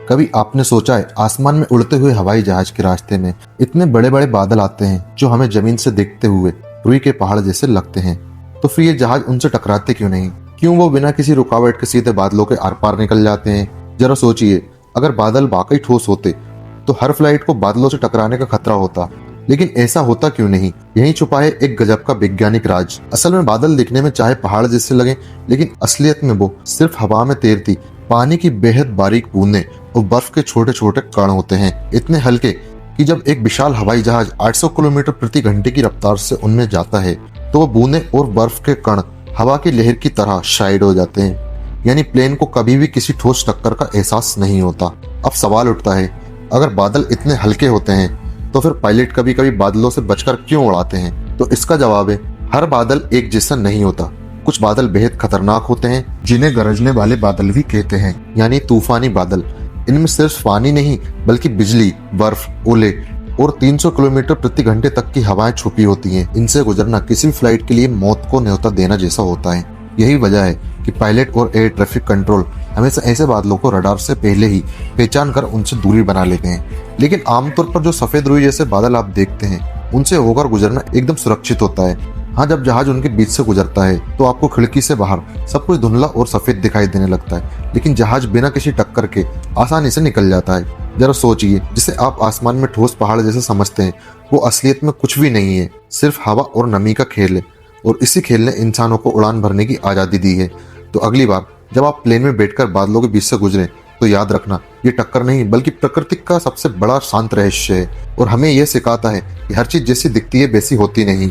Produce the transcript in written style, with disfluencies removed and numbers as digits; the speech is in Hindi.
कभी आपने सोचा है आसमान में उड़ते हुए हवाई जहाज के रास्ते में इतने बड़े बड़े बादल आते हैं जो हमें जमीन से दिखते हुए रुई के पहाड़ जैसे लगते हैं, तो फिर ये जहाज उनसे टकराते क्यों नहीं? क्यों वो बिना किसी रुकावट के सीधे बादलों के आर पार निकल जाते हैं? जरा सोचिए, अगर बादल वाकई ठोस होते तो हर फ्लाइट को बादलों से टकराने का खतरा होता, लेकिन ऐसा होता क्यों नहीं? यही छुपा है एक गजब का वैज्ञानिक राज। असल में बादल दिखने में चाहे पहाड़ जैसे लगे, लेकिन असलियत में वो सिर्फ हवा में तैरती पानी की बेहद बारीक बूंदें और बर्फ के छोटे छोटे कण होते हैं, इतने हल्के कि जब एक विशाल हवाई जहाज 800 किलोमीटर प्रति घंटे की रफ्तार से उनमें जाता है तो वो बूंदें और बर्फ के कण हवा की लहर की तरह शाइड हो जाते हैं। यानी प्लेन को कभी भी किसी ठोस टक्कर का एहसास नहीं होता। अब सवाल उठता है, अगर बादल इतने हल्के होते हैं तो फिर पायलट कभी कभी बादलों से बचकर क्यों उड़ाते हैं? तो इसका जवाब है, हर बादल एक जैसा नहीं होता। कुछ बादल बेहद खतरनाक होते हैं जिन्हें गरजने वाले बादल भी कहते हैं, यानी तूफानी बादल। इनमें सिर्फ पानी नहीं बल्कि बिजली, बर्फ, ओले और 300 किलोमीटर प्रति घंटे तक की हवाएं छुपी होती हैं। इनसे गुजरना किसी फ्लाइट के लिए मौत को न्योता देना जैसा होता है। यही वजह है कि पायलट और एयर ट्रैफिक कंट्रोल हमेशा ऐसे बादलों को रडार से पहले ही पहचान कर उनसे दूरी बना लेते हैं। लेकिन आमतौर पर जो सफेद रुई जैसे बादल आप देखते हैं उनसे होकर गुजरना एकदम सुरक्षित होता है। हाँ, जब जहाज उनके बीच से गुजरता है तो आपको खिड़की से बाहर सब कुछ धुंधला और सफेद दिखाई देने लगता है, लेकिन जहाज बिना किसी टक्कर के आसानी से निकल जाता है। जरा सोचिए, जिसे आप आसमान में ठोस पहाड़ जैसे समझते हैं वो असलियत में कुछ भी नहीं है, सिर्फ हवा और नमी का खेल है। और इसी खेल ने इंसानों को उड़ान भरने की आज़ादी दी है। तो अगली बार जब आप प्लेन में बैठकर बादलों के बीच से गुजरें तो याद रखना, ये टक्कर नहीं बल्कि प्रकृति का सबसे बड़ा शांत रहस्य है, और हमें यह सिखाता है कि हर चीज जैसी दिखती है वैसी होती नहीं।